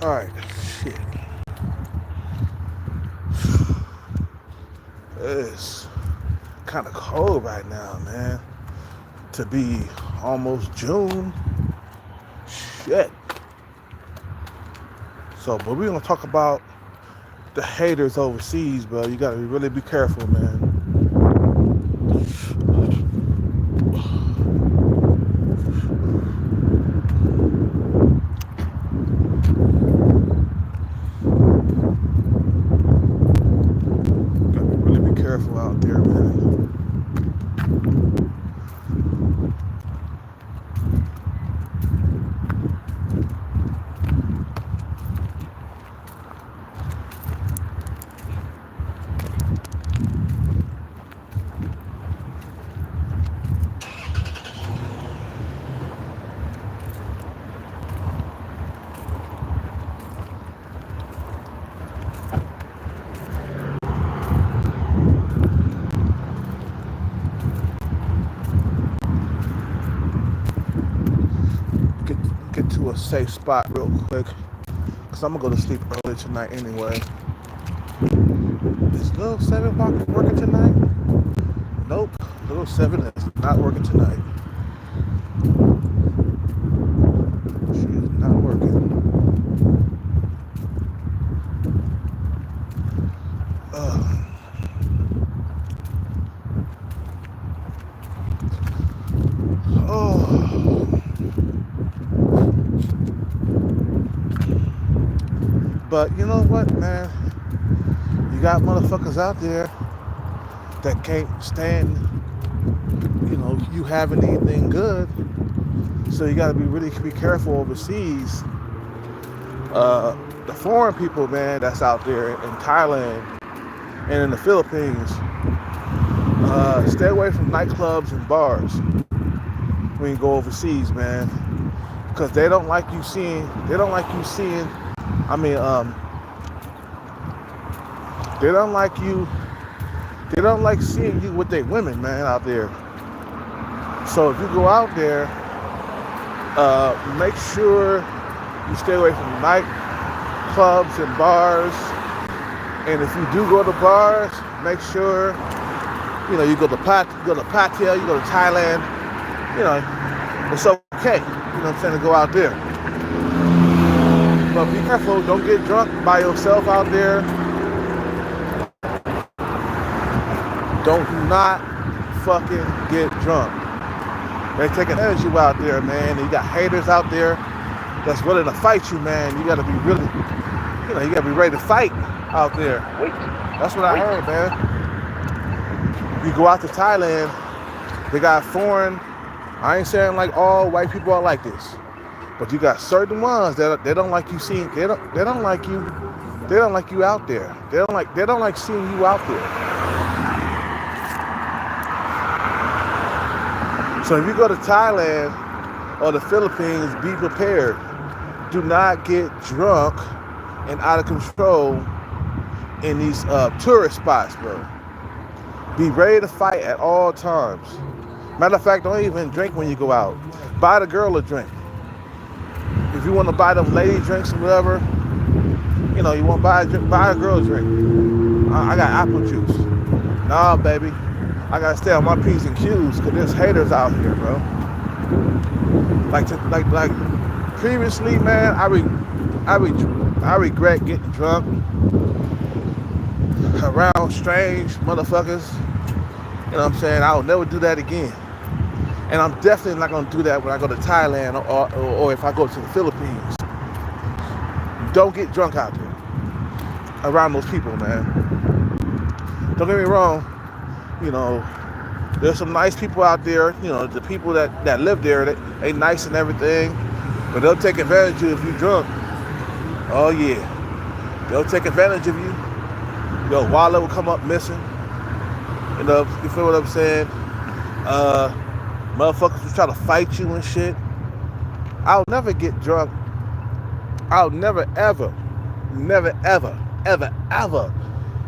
Alright, shit. It's kind of cold right now, man. To be almost June. Shit. So, but we're gonna talk about the haters overseas, bro. You gotta really be careful, man. Gotta really be careful out there, man. Get to a safe spot real quick, cause I'm gonna go to sleep early tonight anyway. Is Little 7 working tonight? Nope. Little 7 is not working tonight. She is not working. Oh. But you know what, man? You got motherfuckers out there that can't stand, you having anything good. So you gotta be careful overseas. The foreign people, man, that's out there in Thailand and in the Philippines, stay away from nightclubs and bars when you go overseas, man, because they don't like you seeing. I mean, they don't like you. They don't like seeing you with their women, man, out there. So if you go out there, make sure you stay away from nightclubs and bars. And if you do go to bars, make sure you go to Pattaya, you go to Thailand. It's okay. You know what I'm saying, to go out there. But be careful. Don't get drunk by yourself out there. Do not fucking get drunk. They taking advantage of you out there, man. You got haters out there that's willing to fight you, man. You gotta be really, you gotta be ready to fight out there. That's what I heard, man. You go out to Thailand, they got foreign. I ain't saying like all white people are like this, but you got certain ones that they don't like you seeing. They don't like you. They don't like you out there. They don't like seeing you out there. So if you go to Thailand or the Philippines, be prepared. Do not get drunk and out of control in these tourist spots, bro. Be ready to fight at all times. Matter of fact, don't even drink when you go out. Buy the girl a drink. If you want to buy them lady drinks or whatever, you want to buy a girl a drink. I got apple juice. Nah, baby. I gotta stay on my P's and Q's because there's haters out here, bro. Like previously, man, I regret getting drunk around strange motherfuckers. You know what I'm saying? I'll never do that again. And I'm definitely not gonna do that when I go to Thailand or if I go to the Philippines. Don't get drunk out there around those people, man. Don't get me wrong. There's some nice people out there. The people that live there, they nice and everything, but they'll take advantage of you if you're drunk. Oh yeah, they'll take advantage of you. Your wallet will come up missing. You feel what I'm saying? Motherfuckers will try to fight you and shit. I'll never get drunk. I'll never ever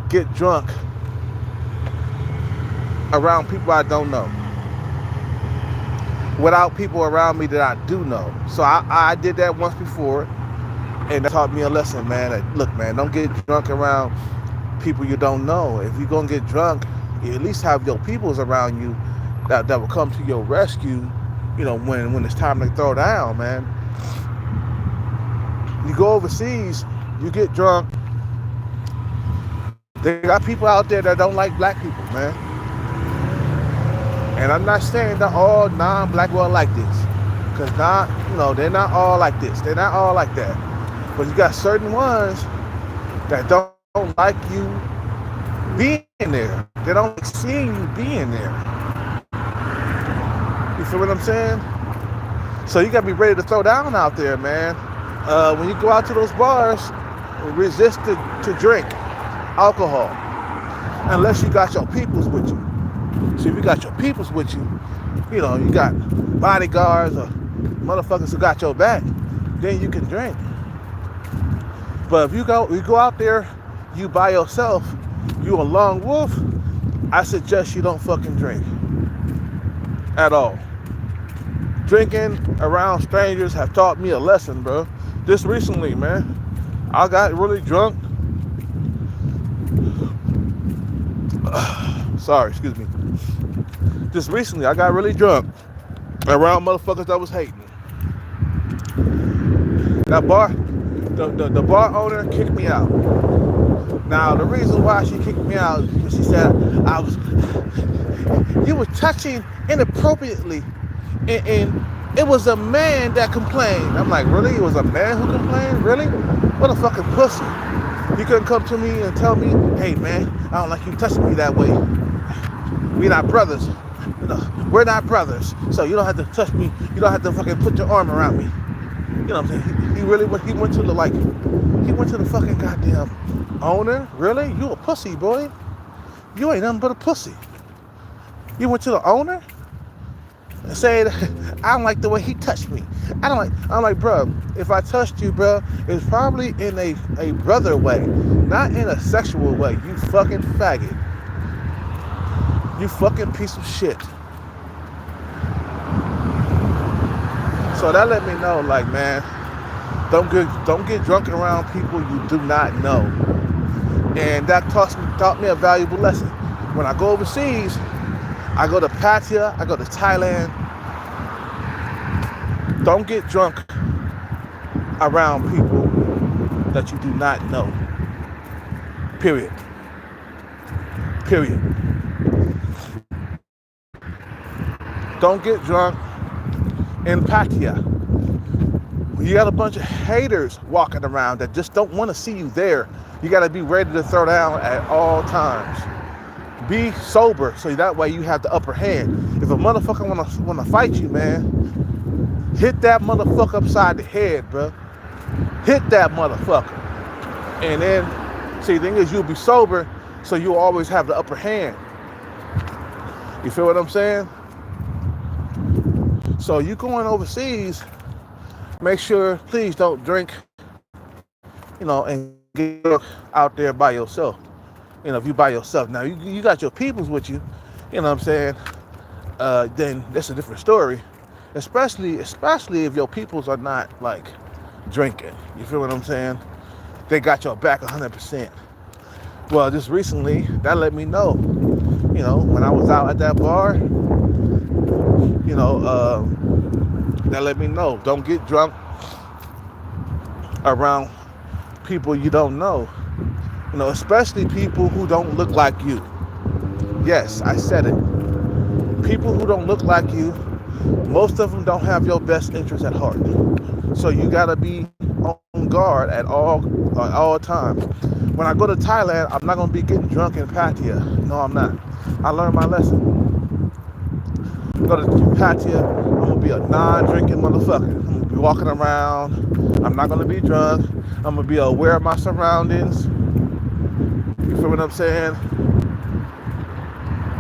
get drunk around people I don't know, without people around me that I do know. So I did that once before. And that taught me a lesson, man. That, look, man, don't get drunk around people you don't know. If you're gonna get drunk, you at least have your peoples around you that will come to your rescue. When it's time to throw down, man. You go overseas, you get drunk. They got people out there that don't like black people, man. And I'm not saying that all non-black people are like this, because they're not all like this. They're not all like that. But you got certain ones that don't like you being there. They don't like seeing you being there. You feel what I'm saying? So you gotta be ready to throw down out there, man. When you go out to those bars, resist to drink alcohol unless you got your peoples with you. So if you got your peoples with you, you got bodyguards or motherfuckers who got your back, then you can drink. But if you go out there, you by yourself, you a lone wolf, I suggest you don't fucking drink at all. Drinking around strangers have taught me a lesson, bro. Just recently, man, I got really drunk. Sorry, excuse me. Just recently, I got really drunk around motherfuckers that was hating. That bar, the bar owner kicked me out. Now, the reason why she kicked me out is because she said you were touching inappropriately, and it was a man that complained. I'm like, really? It was a man who complained? Really? What a fucking pussy. You couldn't come to me and tell me, hey man, I don't like you touching me that way. We're not brothers. We're not brothers. So you don't have to touch me. You don't have to fucking put your arm around me. You know what I'm saying? He went to the fucking goddamn owner. Really? You a pussy, boy. You ain't nothing but a pussy. You went to the owner and said, I don't like the way he touched me. I'm like, bro, if I touched you, bro, it's probably in a brother way, not in a sexual way. You fucking faggot. You fucking piece of shit. So that let me know, like, man, don't get drunk around people you do not know. And that taught me a valuable lesson. When I go overseas, I go to Pattaya, I go to Thailand. Don't get drunk around people that you do not know. Period. Don't get drunk in Pattaya. You got a bunch of haters walking around that just don't want to see you there. You got to be ready to throw down at all times. Be sober so that way you have the upper hand. If a motherfucker wanna fight you, man, hit that motherfucker upside the head, bro. Hit that motherfucker. And then, see, the thing is, you'll be sober, so you'll always have the upper hand. You feel what I'm saying? So you going overseas, make sure, please don't drink, and get out there by yourself. If you by yourself. Now, you got your peoples with you, you know what I'm saying? Then that's a different story. Especially if your peoples are not, like, drinking. You feel what I'm saying? They got your back 100%. Well, just recently, that let me know. When I was out at that bar, that let me know. Don't get drunk around people you don't know. Especially people who don't look like you. Yes, I said it. People who don't look like you, most of them don't have your best interest at heart. So you gotta be on guard at all times. When I go to Thailand, I'm not gonna be getting drunk in Pattaya. No, I'm not. I learned my lesson. Go to Pattaya, I'm gonna be a non-drinking motherfucker. I'm gonna be walking around. I'm not gonna be drunk. I'm gonna be aware of my surroundings. You feel what I'm saying?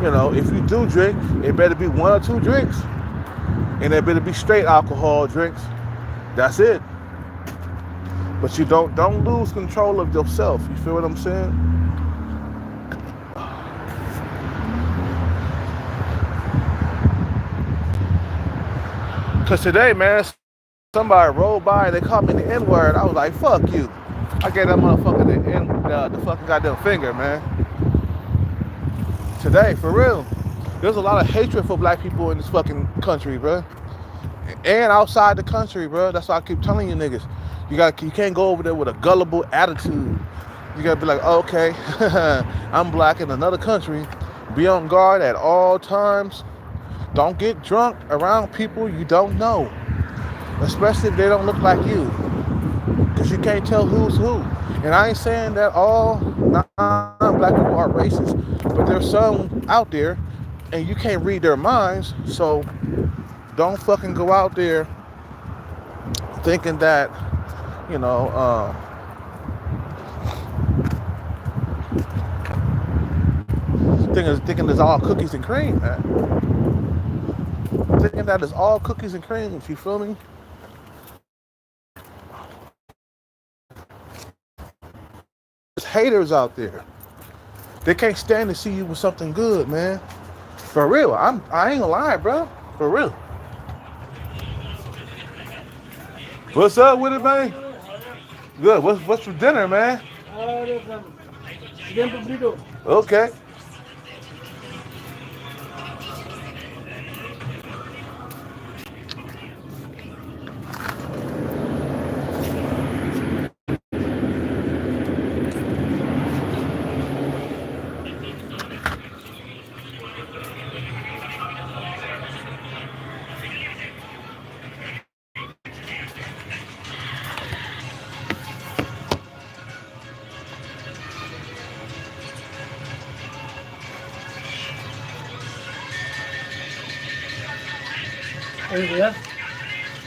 If you do drink, it better be 1 or 2 drinks. And it better be straight alcohol drinks. That's it. But you don't lose control of yourself. You feel what I'm saying? Because today, man, somebody rolled by and they called me the N-word. I was like, fuck you. I gave that motherfucker the fucking goddamn finger, man. Today, for real. There's a lot of hatred for black people in this fucking country, bro. And outside the country, bro. That's why I keep telling you niggas. You can't go over there with a gullible attitude. You gotta be like, oh, okay, I'm black in another country. Be on guard at all times. Don't get drunk around people you don't know. Especially if they don't look like you. Because you can't tell who's who. And I ain't saying that all non-black people are racist. But there's some out there and you can't read their minds. So don't fucking go out there thinking that, you know, thinking it's all cookies and cream, man. Thinking that it's all cookies and cream, you feel me? There's haters out there. They can't stand to see you with something good, man. For real. I ain't gonna lie, bro. For real. What's up with it, man? Good. What's for dinner, man? Okay.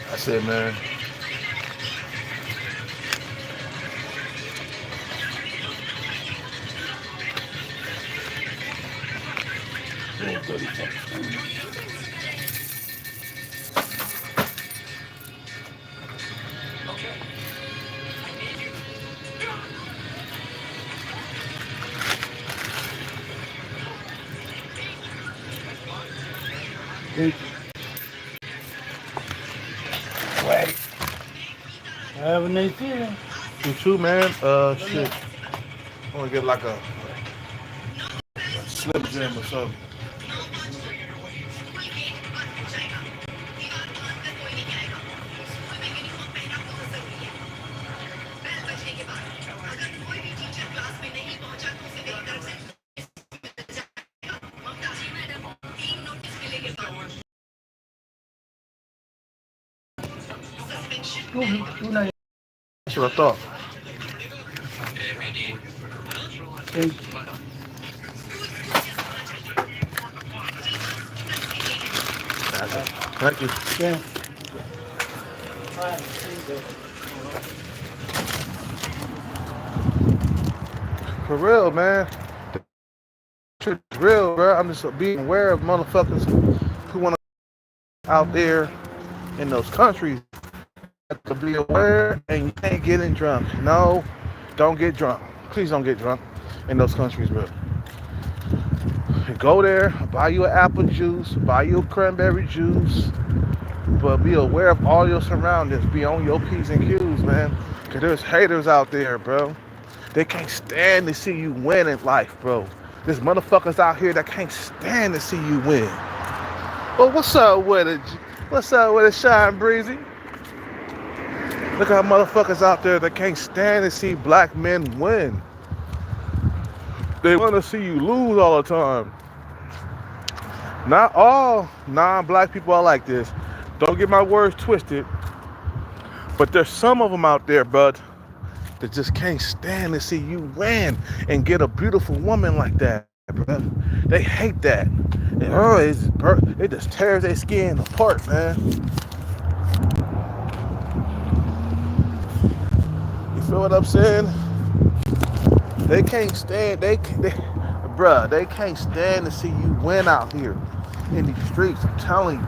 That's it, man. Wait. Have a nice day. You too, man. Shit. I want to get like a Slim Jim or something. That's what I thought. Thank you. Yeah. For real, man. The real, bro. I'm just being aware of motherfuckers who want to out there in those countries. To be aware, and you can't get in drunk. No, don't get drunk. Please don't get drunk in those countries, bro. Go there, buy you an apple juice, buy you a cranberry juice, but be aware of all your surroundings. Be on your P's and Q's, man. Because there's haters out there, bro. They can't stand to see you win in life, bro. There's motherfuckers out here that can't stand to see you win. Well, what's up with it? What's up with it, Shine Breezy? Look at motherfuckers out there that can't stand to see black men win. They want to see you lose all the time. Not all non-black people are like this. Don't get my words twisted. But there's some of them out there, bud, that just can't stand to see you win and get a beautiful woman like that, bro. They hate that. It just tears their skin apart, man. Feel what I'm saying? They can't stand, they can't stand to see you win out here in these streets. I'm telling you.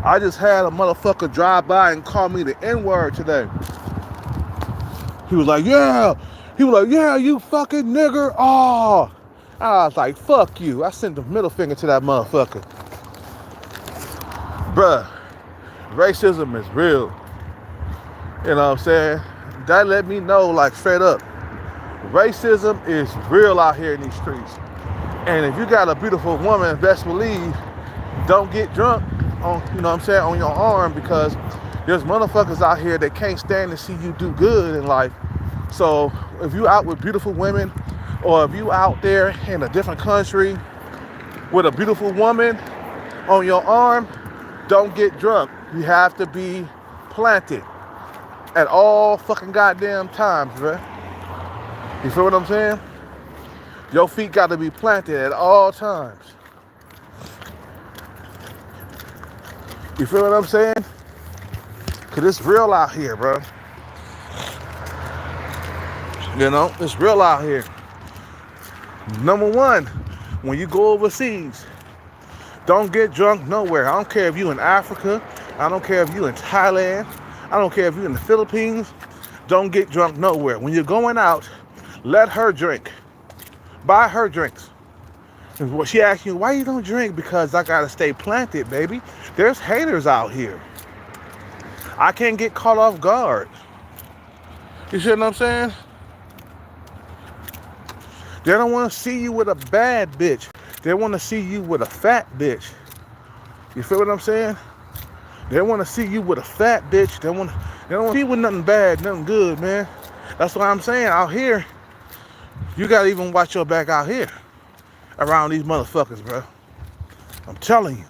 I just had a motherfucker drive by and call me the N-word today. He was like, yeah, you fucking nigger. Oh, I was like, fuck you. I sent the middle finger to that motherfucker. Bruh, Racism is real. You know what I'm saying? That let me know, like, straight up, racism is real out here in these streets. And if you got a beautiful woman, best believe, don't get drunk on, you know what I'm saying, on your arm, because there's motherfuckers out here that can't stand to see you do good in life. So if you out with beautiful women, or if you out there in a different country with a beautiful woman on your arm, don't get drunk. You have to be planted at all fucking goddamn times, bruh. You feel what I'm saying? Your feet got to be planted at all times. You feel what I'm saying? Because it's real out here, bro. You know, it's real out here. Number one, when you go overseas, don't get drunk nowhere. I don't care if you in Africa. I don't care if you in Thailand. I don't care if you in the Philippines. Don't get drunk nowhere. When you're going out, let her drink. Buy her drinks. And she asks you, why you don't drink? Because I gotta stay planted, baby. There's haters out here. I can't get caught off guard. You see what I'm saying? They don't want to see you with a bad bitch. They want to see you with a fat bitch. You feel what I'm saying? They want to see you with a fat bitch. They don't want to see you with nothing bad, nothing good, man. That's what I'm saying. Out here, you gotta even watch your back out here around these motherfuckers, bro. I'm telling you.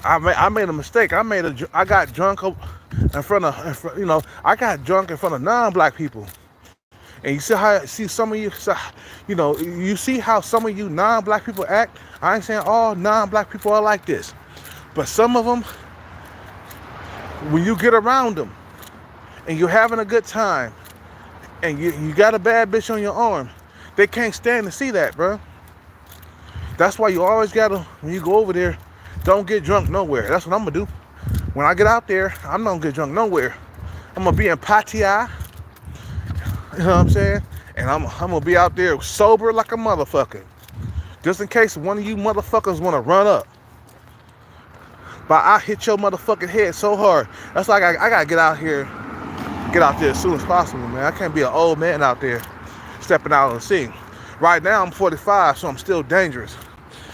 I made a mistake. I got drunk in front of, you know, I got drunk in front of non-black people. And you see some of you, you know, you see how some of you non-black people act. I ain't saying all non-black people are like this, but some of them, when you get around them and you're having a good time and you got a bad bitch on your arm, they can't stand to see that, bro. That's why you always gotta, when you go over there, don't get drunk nowhere. That's what I'm gonna do. When I get out there, I'm not gonna get drunk nowhere. I'm gonna be in Pattaya. You know what I'm saying? And I'm gonna be out there sober like a motherfucker. Just in case one of you motherfuckers wanna run up. But I hit your motherfucking head so hard. That's like I gotta get out there as soon as possible, man. I can't be an old man out there stepping out on the scene. Right now I'm 45, so I'm still dangerous.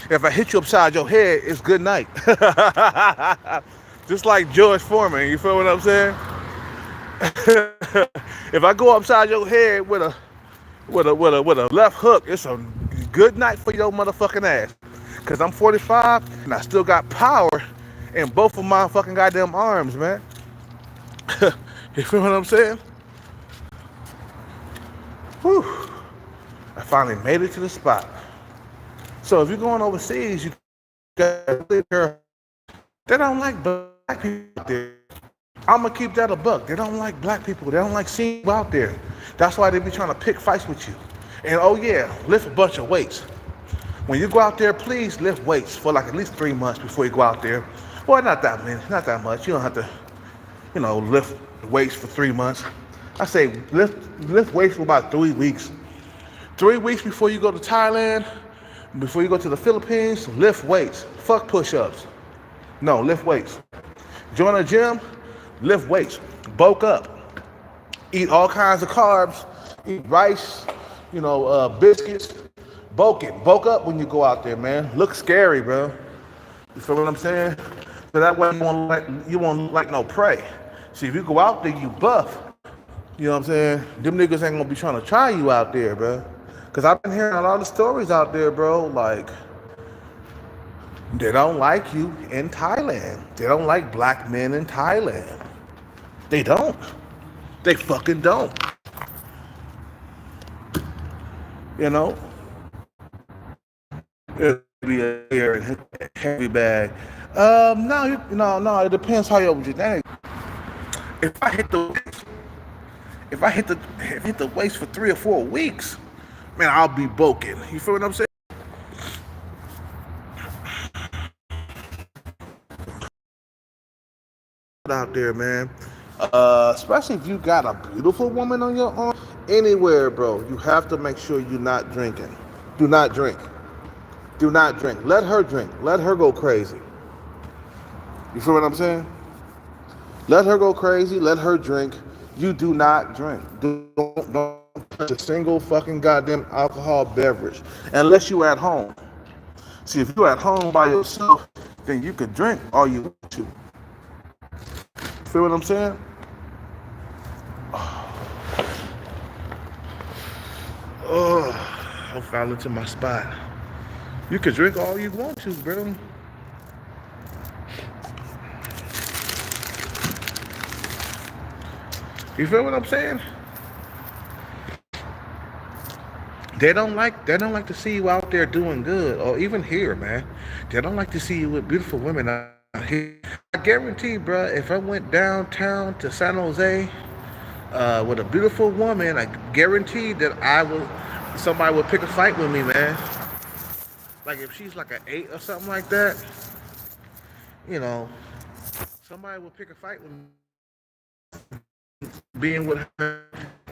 If I hit you upside your head, it's good night. Just like George Foreman, you feel what I'm saying? If I go upside your head with a left hook, it's a good night for your motherfucking ass. Cause I'm 45 and I still got power in both of my fucking goddamn arms, man. You feel what I'm saying? Whew. I finally made it to the spot. So if you're going overseas, you got to, they don't like black people out there. I'm gonna keep that a buck. They don't like black people. They don't like seeing you out there. That's why they be trying to pick fights with you. And oh yeah, lift a bunch of weights. When you go out there, please lift weights for like at least 3 months before you go out there. Well, not that many, not that much. You don't have to, you know, lift weights for 3 months. I say lift weights for about 3 weeks. 3 weeks before you go to Thailand, before you go to the Philippines, lift weights. Fuck push-ups. No, lift weights. Join a gym, lift weights. Bulk up. Eat all kinds of carbs. Eat rice, you know, biscuits. Bulk it. Bulk up when you go out there, man. Look scary, bro. You feel what I'm saying? So that way you won't look like no prey. See, if you go out there, you buff. You know what I'm saying? Them niggas ain't gonna be trying to try you out there, bro. Cause I've been hearing a lot of stories out there, bro. Like, they don't like you in Thailand. They don't like black men in Thailand. They don't. They fucking don't. You know? It'll be a heavy bag. No. It depends how your genetics. If I hit the waist for 3 or 4 weeks, man, I'll be broken. You feel what I'm saying? Out there, man. Especially if you got a beautiful woman on your arm. Anywhere, bro, you have to make sure you're not drinking. Do not drink. Do not drink. Let her drink. Let her go crazy. You feel what I'm saying? Let her go crazy. Let her drink. You do not drink. Don't touch a single fucking goddamn alcohol beverage unless you at home. See, if you're at home by yourself, then you can drink all you want to. Feel what I'm saying? Oh, I finally to my spot. You can drink all you want to, bro. You feel what I'm saying? They don't like to see you out there doing good, or even here, man. They don't like to see you with beautiful women out here. I guarantee, bro, if I went downtown to San Jose with a beautiful woman, I guarantee that somebody would pick a fight with me, man. Like if she's like an 8 or something like that, you know, somebody would pick a fight with me being with her,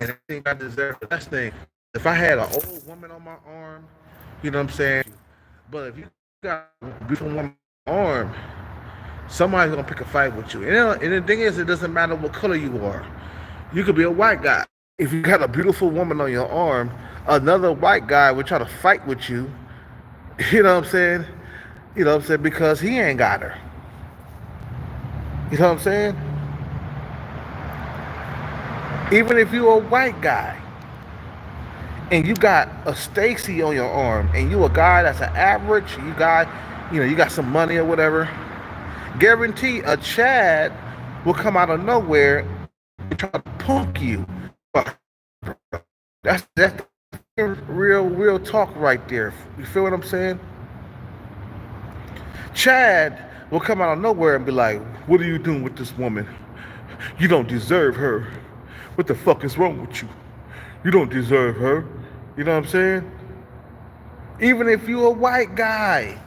and I think I deserve the best thing. If I had an old woman on my arm, you know what I'm saying? But if you got a beautiful woman on your arm, somebody's gonna pick a fight with you. And the thing is, it doesn't matter what color you are. You could be a white guy. If you got a beautiful woman on your arm, another white guy would try to fight with you. You know what I'm saying? You know what I'm saying? Because he ain't got her. You know what I'm saying? Even if you're a white guy and you got a Stacy on your arm and you a guy that's an average, you got some money or whatever, guarantee a Chad will come out of nowhere and try to punk you. That's real talk right there. You feel what I'm saying? Chad will come out of nowhere and be like, "What are you doing with this woman? You don't deserve her. What the fuck is wrong with you? You don't deserve her." You know what I'm saying? Even if you're a white guy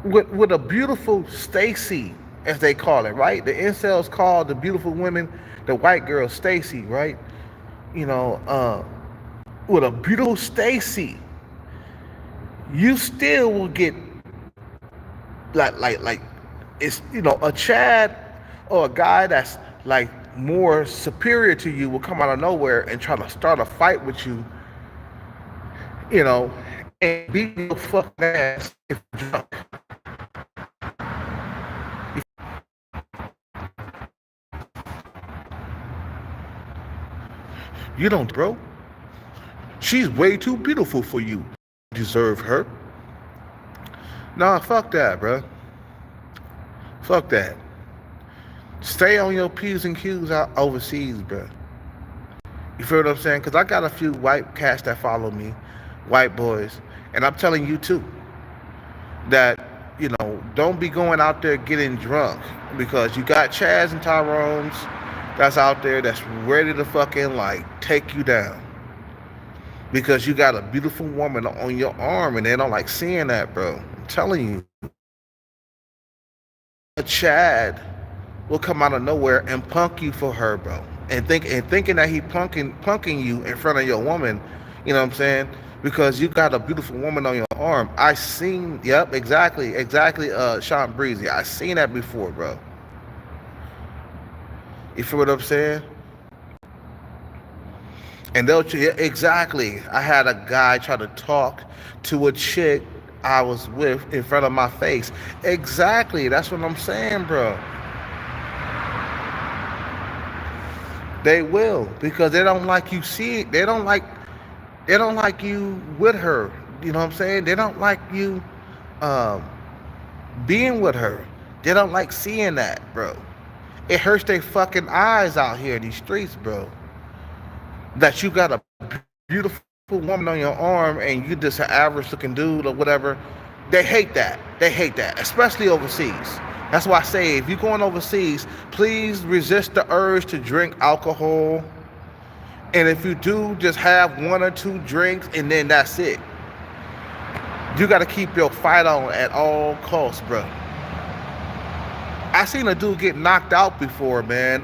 with a beautiful Stacy, as they call it, right? The incels call the beautiful women the white girl Stacy, right? You know, with a beautiful Stacy, you still will get like it's a Chad or a guy that's like more superior to you will come out of nowhere and try to start a fight with you, and beat your fucking ass if you're drunk. You don't, bro. She's way too beautiful for you. You deserve her. Nah, fuck that, bro. Fuck that. Stay on your P's and Q's out overseas, bro. You feel what I'm saying? Because I got a few white cats that follow me, white boys, and I'm telling you too that don't be going out there getting drunk, because you got Chads and Tyrones that's out there that's ready to fucking like take you down because you got a beautiful woman on your arm and they don't like seeing that, bro. I'm telling you, a Chad will come out of nowhere and punk you for her, bro. And thinking that he punking you in front of your woman, you know what I'm saying? Because you got a beautiful woman on your arm. Yep, exactly, Sean Breezy. I seen that before, bro. You feel what I'm saying? And exactly. I had a guy try to talk to a chick I was with in front of my face. Exactly. That's what I'm saying, bro. They will, because they don't like you see it. They don't like you with her. You know what I'm saying? They don't like you being with her. They don't like seeing that, bro. It hurts their fucking eyes out here in these streets, bro. That you got a beautiful woman on your arm and you just an average looking dude or whatever. They hate that. Especially overseas. That's why I say, if you're going overseas, please resist the urge to drink alcohol. And if you do, just have 1 or 2 drinks and then that's it. You got to keep your fight on at all costs, bro. I seen a dude get knocked out before, man,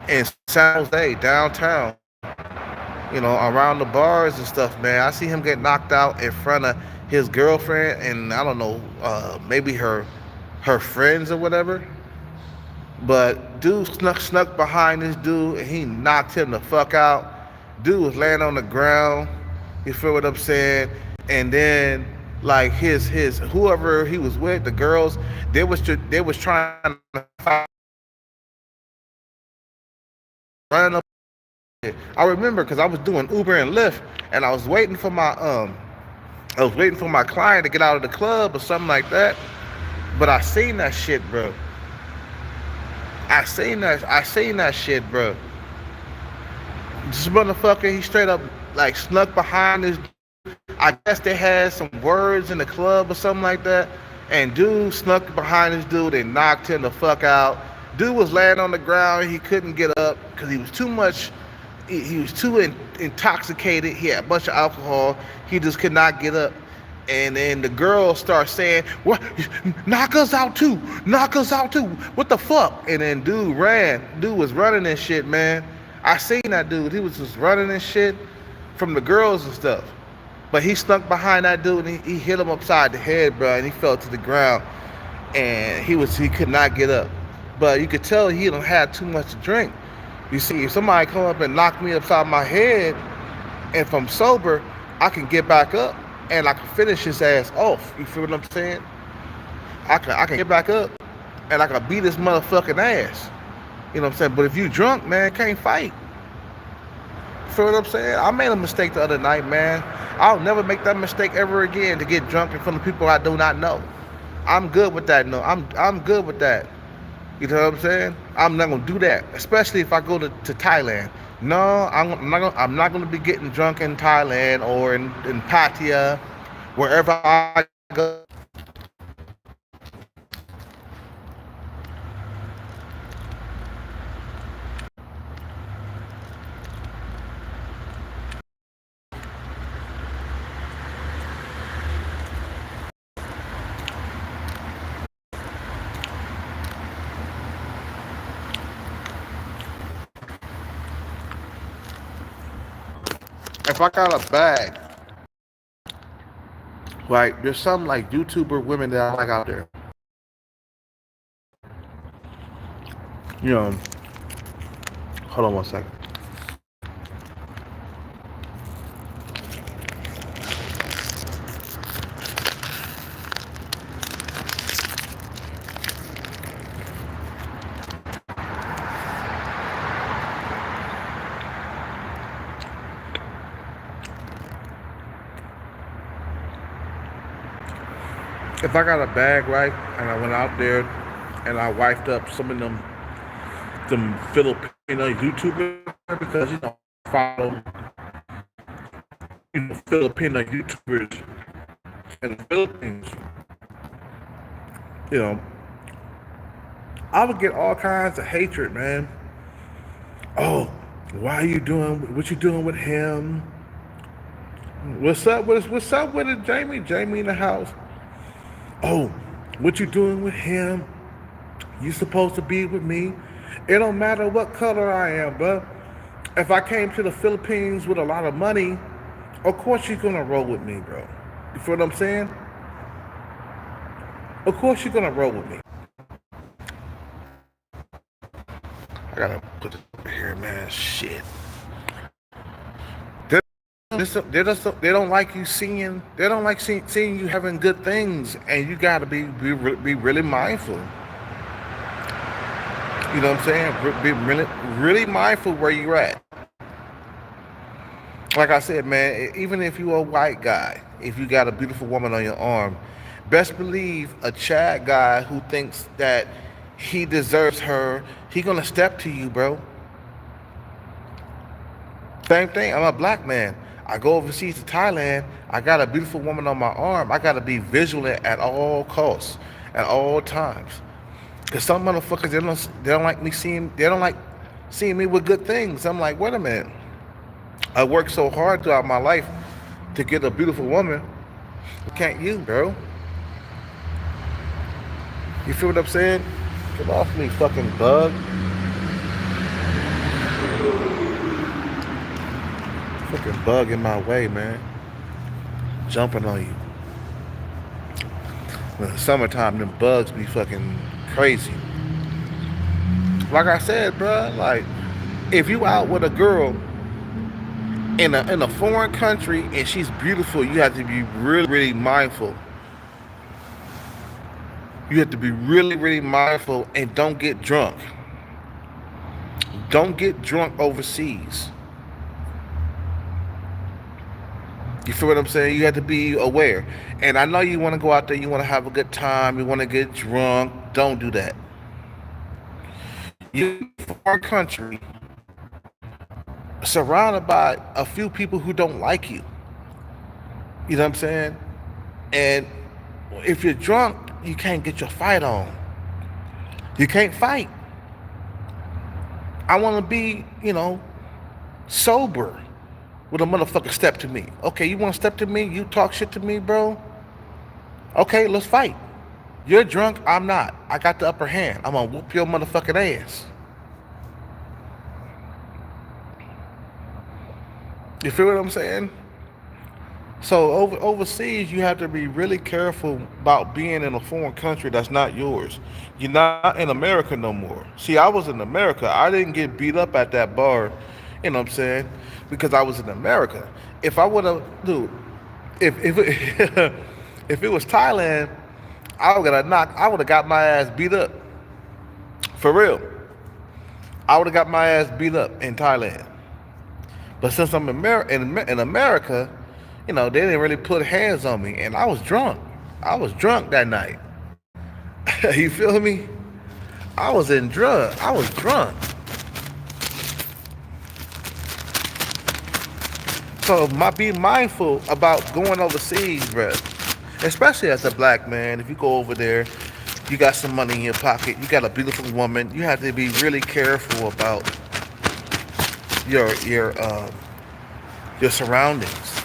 in San Jose, downtown. Around the bars and stuff, man. I see him get knocked out in front of his girlfriend and I don't know, maybe her friends or whatever. But dude snuck behind this dude and he knocked him the fuck out. Dude was laying on the ground. You feel what I'm saying? And then like his whoever he was with, the girls, they was trying to fight, running up. I remember because I was doing Uber and Lyft, and I was waiting for my client to get out of the club or something like that. But I seen that shit, bro. I seen that shit, bro. This motherfucker, he straight up like snuck behind this. I guess they had some words in the club or something like that. And dude snuck behind this dude and knocked him the fuck out. Dude was laying on the ground. He couldn't get up because he was too much. He was too intoxicated. He had a bunch of alcohol. He just could not get up. And then the girls start saying, "What? Knock us out too! Knock us out too! What the fuck?" And then dude ran. Dude was running and shit, man. I seen that dude. He was just running and shit from the girls and stuff. But he snuck behind that dude and he hit him upside the head, bro, and he fell to the ground. And he could not get up. But you could tell he don't have too much to drink. You see, if somebody come up and knock me upside my head, and if I'm sober, I can get back up and I can finish his ass off. You feel what I'm saying? I can get back up and I can beat his motherfucking ass. You know what I'm saying? But if you drunk, man, can't fight. You feel what I'm saying? I made a mistake the other night, man. I'll never make that mistake ever again to get drunk in front of people I do not know. I'm good with that. No, I'm good with that. You know what I'm saying? I'm not gonna do that, especially if I go to Thailand. No, I'm not gonna be getting drunk in Thailand or in Pattaya, wherever I go. If I got a bag, like there's some like YouTuber women that I like out there. You know, hold on one second. If I got a bag, right, and I went out there and I wiped up some of them Filipino YouTubers because I follow Filipino YouTubers in the Philippines, you know, I would get all kinds of hatred, man. Oh, why are you doing what you doing with him? What's up with it, Jamie? Jamie in the house. Oh, what you doing with him? You supposed to be with me. It don't matter what color I am, but if I came to the Philippines with a lot of money, of course you're gonna roll with me, bro. You feel what I'm saying? Of course you're gonna roll with me. I gotta put it over here, man. Shit. They don't like you seeing. They don't like seeing you having good things, and you gotta be really mindful. You know what I'm saying? Be really mindful where you're at. Like I said, man, even if you're a white guy, if you got a beautiful woman on your arm, best believe a Chad guy who thinks that he deserves her, he gonna step to you, bro. Same thing. I'm a black man. I go overseas to Thailand. I got a beautiful woman on my arm. I gotta be vigilant at all costs, at all times. Cause some motherfuckers they don't like me seeing they don't like seeing me with good things. I'm like, wait a minute. I worked so hard throughout my life to get a beautiful woman. Can't you, bro? You feel what I'm saying? Get off me, fucking bug. Fucking bug in my way, man. Jumping on you. In the summertime, them bugs be fucking crazy. like I said, bro, like if you out with a girl in a foreign country and she's beautiful, you have to be really, really mindful. You have to be really, really mindful and don't get drunk. Don't get drunk overseas. You feel what I'm saying? You have to be aware. And I know you want to go out there, you want to have a good time, you want to get drunk. Don't do that. You're in a foreign country surrounded by a few people who don't like you. You know what I'm saying? And if you're drunk, you can't get your fight on. You can't fight. I want to be, sober with a motherfucker step to me. Okay, you want to step to me? You talk shit to me, bro? Okay, let's fight. You're drunk, I'm not. I got the upper hand. I'm gonna whoop your motherfucking ass. You feel what I'm saying? So overseas, you have to be really careful about being in a foreign country that's not yours. You're not in America no more. See, I was in America. I didn't get beat up at that bar, you know what I'm saying? Because I was in America. If I would have, dude, if it, if it was Thailand, I would have got my ass beat up. For real. I would have got my ass beat up in Thailand. But since I'm in America, they didn't really put hands on me, and I was drunk. I was drunk that night. You feel me? I was drunk. So be mindful about going overseas, bruh. Especially as a black man, if you go over there, you got some money in your pocket, you got a beautiful woman, you have to be really careful about your surroundings.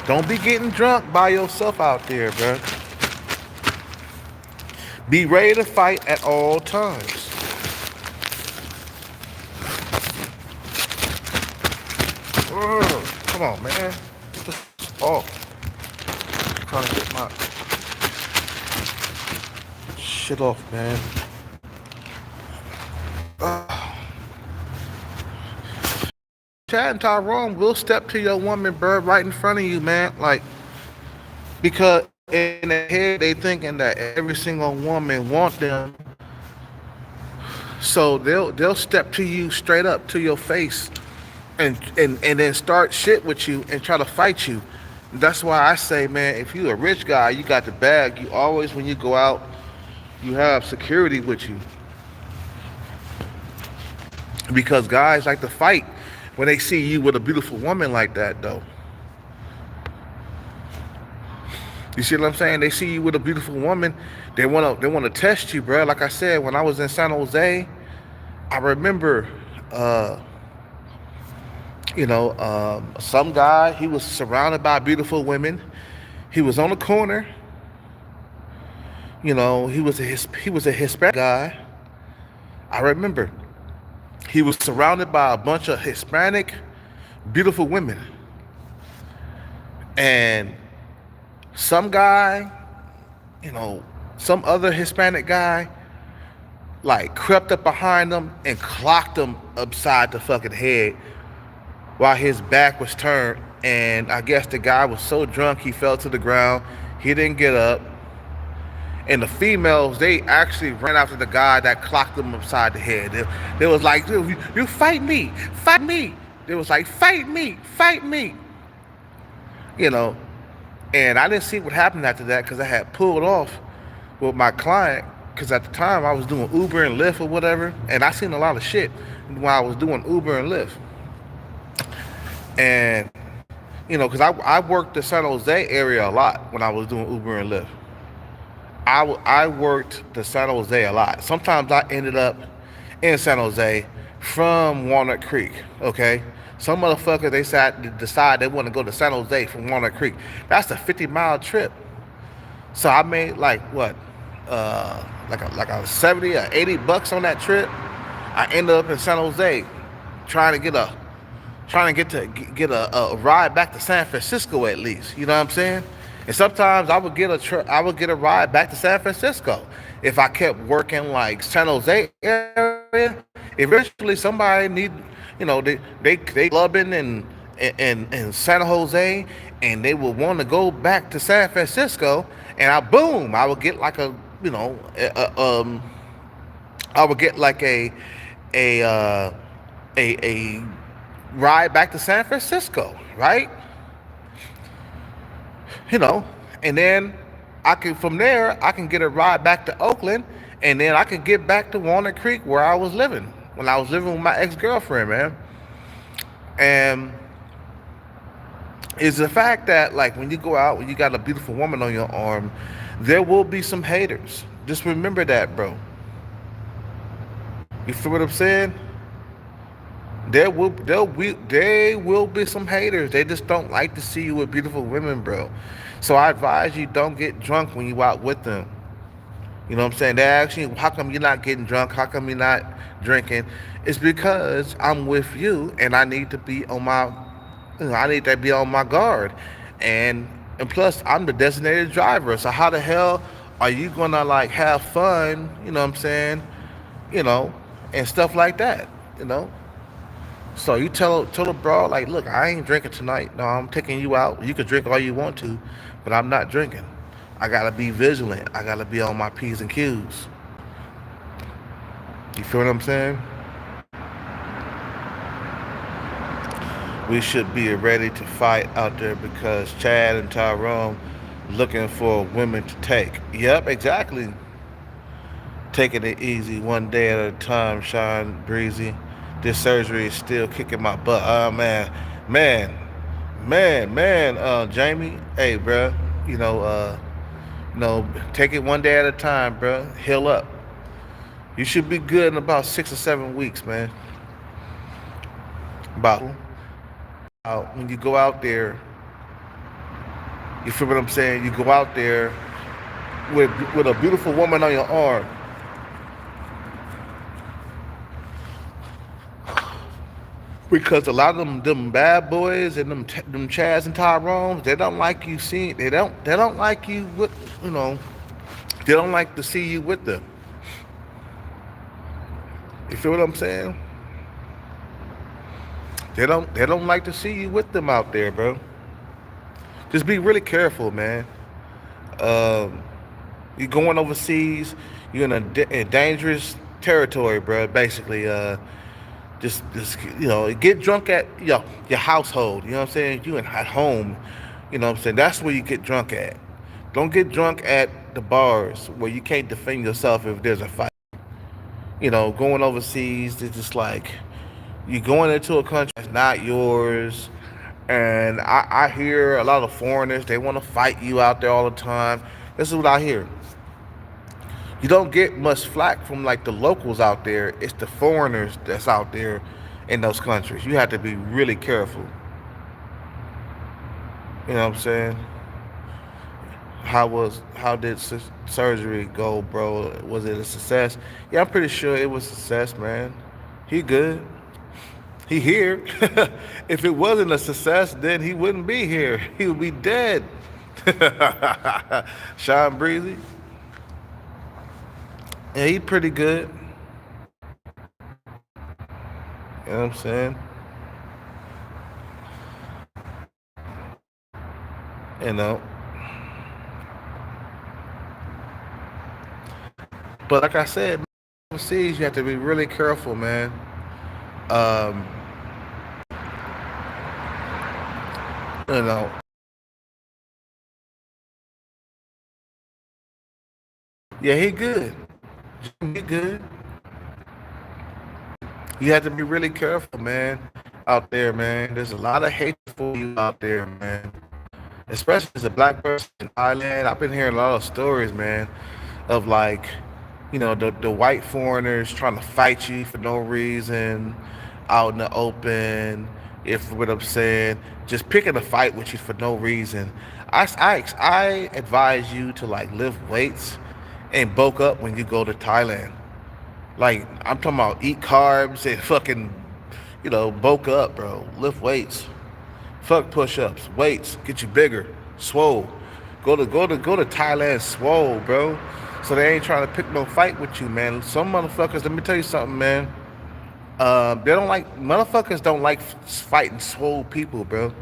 Don't be getting drunk by yourself out there, bro. Be ready to fight at all times. Ugh, come on, man. Get this off. I'm trying to get my shit off, man. Chad and Tyrone will step to your woman, bro, right in front of you, man. Like, because in their head they thinking that every single woman want them, so they'll step to you straight up to your face, and then start shit with you and try to fight you. That's why I say, man, if you a rich guy, you got the bag. You always, when you go out, you have security with you, because guys like to fight when they see you with a beautiful woman like that, though. You see what I'm saying? They see you with a beautiful woman, they wanna test you, bro. Like I said, when I was in San Jose, I remember, some guy, he was surrounded by beautiful women. He was on the corner. He was a Hispanic guy. I remember. He was surrounded by a bunch of Hispanic, beautiful women. And some guy, some other Hispanic guy, like crept up behind him and clocked him upside the fucking head while his back was turned. And I guess the guy was so drunk he fell to the ground. He didn't get up. And the females, they actually ran after the guy that clocked them upside the head. They was like, you fight me, fight me. They was like, fight me, fight me. And I didn't see what happened after that because I had pulled off with my client, because at the time I was doing Uber and Lyft or whatever. And I seen a lot of shit when I was doing Uber and Lyft. And, because I worked the San Jose area a lot when I was doing Uber and Lyft. I worked the San Jose a lot. Sometimes I ended up in San Jose from Walnut Creek, okay? Some motherfuckers, they decide they want to go to San Jose from Walnut Creek. That's a 50-mile trip. So I made like a 70 or 80 bucks on that trip. I ended up in San Jose trying to get a ride back to San Francisco at least. You know what I'm saying? And sometimes I would get a ride back to San Francisco if I kept working like San Jose area. Eventually, somebody need, they clubbing in San Jose, and they would want to go back to San Francisco, and I would get like a, you know, I would get like a a ride back to San Francisco, right? you know, and then I can from there I can get a ride back to Oakland, and then I can get back to Walnut Creek where I was living when I was living with my ex girlfriend, man. And it's the fact that like when you go out, when you got a beautiful woman on your arm, there will be some haters. Just remember that, bro. You feel what I'm saying? There will be some haters. They just don't like to see you with beautiful women, bro. So I advise you don't get drunk when you out with them. You know what I'm saying? They ask you, how come you're not getting drunk? How come you're not drinking? It's because I'm with you and I need to be on my, I need to be on my guard. And and plus I'm the designated driver. So how the hell are you gonna like have fun, you know what I'm saying? You know, and stuff like that, you know? So you tell the bro like, look, I ain't drinking tonight. No, I'm taking you out. You can drink all you want to, but I'm not drinking. I gotta be vigilant. I gotta be on my p's and q's. You feel what I'm saying? We should be ready to fight out there because Chad and Tyrone looking for women to take. Yep, exactly. Taking it easy one day at a time, Sean Breezy. This surgery is still kicking my butt. Man, Jamie, hey, bro, you know, take it one day at a time, bro. Heal up. You should be good in about 6 or 7 weeks, man. About when you go out there, you feel what I'm saying? You go out there with a beautiful woman on your arm. Because a lot of them bad boys and them Chaz and Tyrones, they don't like you seeing, they don't like you with, you know, they don't like to see you with them. You feel what I'm saying? They don't like to see you with them out there, bro. Just be really careful, man. Um, you're going overseas, you're in a dangerous territory, bro. Basically, just get drunk at your household. You know what I'm saying? You at home. You know what I'm saying? That's where you get drunk at. Don't get drunk at the bars where you can't defend yourself if there's a fight. Going overseas, it's just like you're going into a country that's not yours. And I hear a lot of foreigners, they want to fight you out there all the time. This is what I hear. You don't get much flack from like the locals out there. It's the foreigners that's out there in those countries. You have to be really careful. You know what I'm saying? How did surgery go, bro? Was it a success? Yeah, I'm pretty sure it was a success, man. He good. He here. If it wasn't a success, then he wouldn't be here. He would be dead. Sean Breezy. Yeah, he pretty good. You know what I'm saying? You know. But like I said, overseas you have to be really careful, man. Um, you know. Yeah, he good. He good. You have to be really careful, man. Out there, man. There's a lot of hate for you out there, man. Especially as a black person in Thailand. I've been hearing a lot of stories, man, of like, the white foreigners trying to fight you for no reason, out in the open, if what I'm saying, just picking a fight with you for no reason. I advise you to like lift weights and bulk up when you go to Thailand. Like I'm talking about eat carbs and fucking, bulk up, bro. Lift weights. Fuck push-ups. Weights get you bigger, swole. Go to Thailand swole, bro. So they ain't trying to pick no fight with you, man. Some motherfuckers. Let me tell you something, man. They don't like motherfuckers. Don't like fighting swole people, bro.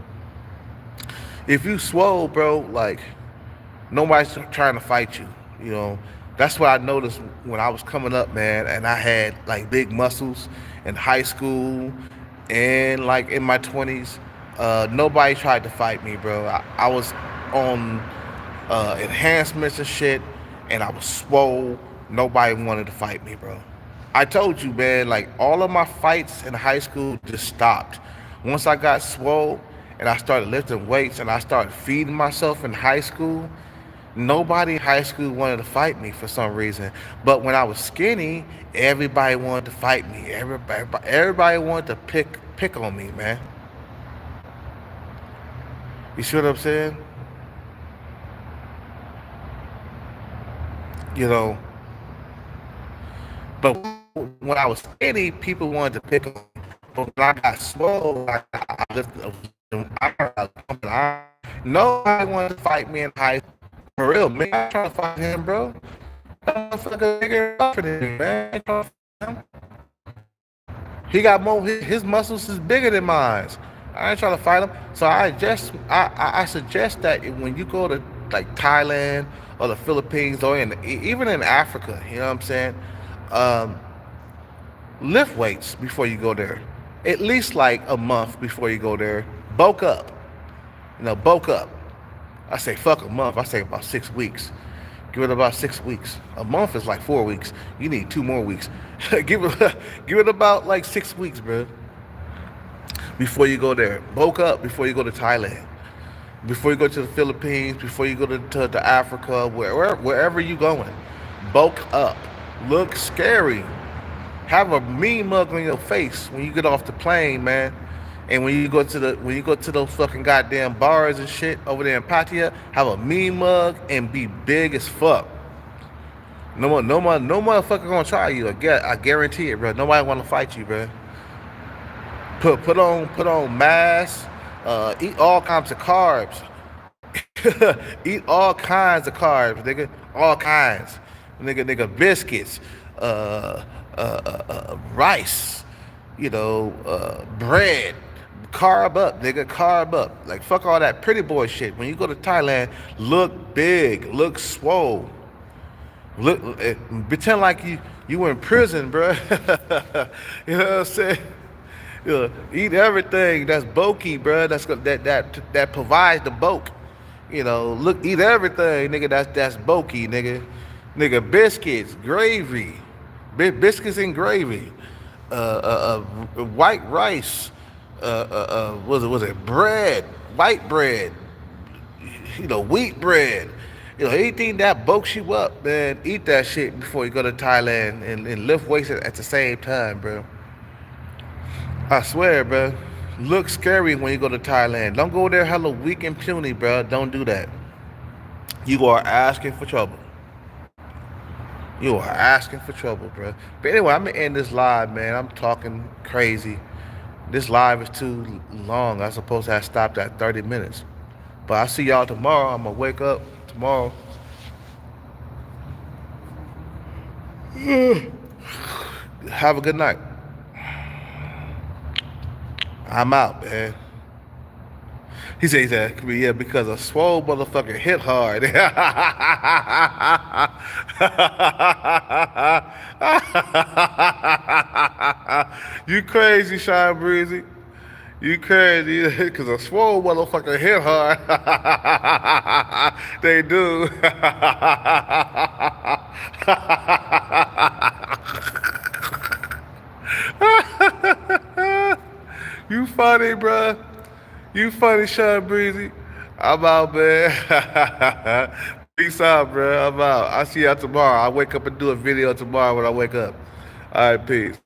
If you swole, bro, like nobody's trying to fight you. You know, that's what I noticed when I was coming up, man, and I had like big muscles in high school and like in my 20s. Nobody tried to fight me, bro. I was on enhancements and shit, and I was swole. Nobody wanted to fight me, bro. I told you, man, like all of my fights in high school just stopped. Once I got swole and I started lifting weights and I started feeding myself in high school, nobody in high school wanted to fight me for some reason. But when I was skinny, everybody wanted to fight me. Everybody wanted to pick on me, man. You see what I'm saying? You know, but when I was skinny, people wanted to pick on me. But when I got swole, I lifted. Nobody wanted to fight me in high school. For real, man. I'm trying to fight him, bro. That motherfucker bigger than me, man. I ain't trying to fight him. He got more. His muscles is bigger than mine. I ain't trying to fight him. So I suggest that when you go to like Thailand or the Philippines or even in Africa, you know what I'm saying? Um, Lift weights before you go there. At least like a month before you go there. Bulk up. Bulk up. I say fuck a month. I say about 6 weeks. Give it about 6 weeks. A month is like 4 weeks. You need 2 more weeks. Give it about like 6 weeks, bro. Before you go there, bulk up before you go to Thailand. Before you go to the Philippines, before you go to Africa, wherever you going, bulk up. Look scary. Have a mean mug on your face when you get off the plane, man. And when you go to those fucking goddamn bars and shit over there in Pattaya, have a mean mug and be big as fuck. No motherfucker gonna try you. I guarantee it, bro. Nobody wanna fight you, bro. Put on masks. Eat all kinds of carbs. Eat all kinds of carbs, nigga. All kinds, nigga. Biscuits, rice. Bread. Carb up, nigga. Carb up. Like fuck all that pretty boy shit. When you go to Thailand, look big, look swole. Pretend like you were in prison, bro. You know what I'm saying? Eat everything that's bulky, bro. That provides the bulk. Eat everything, nigga. That's bulky, nigga. Biscuits, gravy, biscuits and gravy, white rice, was it bread, white bread, wheat bread. Anything that bulks you up, man. Eat that shit before you go to Thailand and lift weights at the same time, bro. I swear, bro. Look scary when you go to Thailand. Don't go there hella weak and puny, bro. Don't do that. You are asking for trouble. You are asking for trouble, bro. But anyway, I'm gonna end this live, man. I'm talking crazy. This live is too long. I'm supposed to have stopped at 30 minutes. But I'll see y'all tomorrow. I'm gonna wake up tomorrow. Have a good night. I'm out, man. He said, yeah, because a swole motherfucker hit hard. You crazy, Sean Breezy. You crazy, because a swole motherfucker hit hard. They do. You funny, bruh. You funny, Sean Breezy. I'm out, man. Peace out, bro. I'm out. I'll see y'all tomorrow. I'll wake up and do a video tomorrow when I wake up. All right, peace.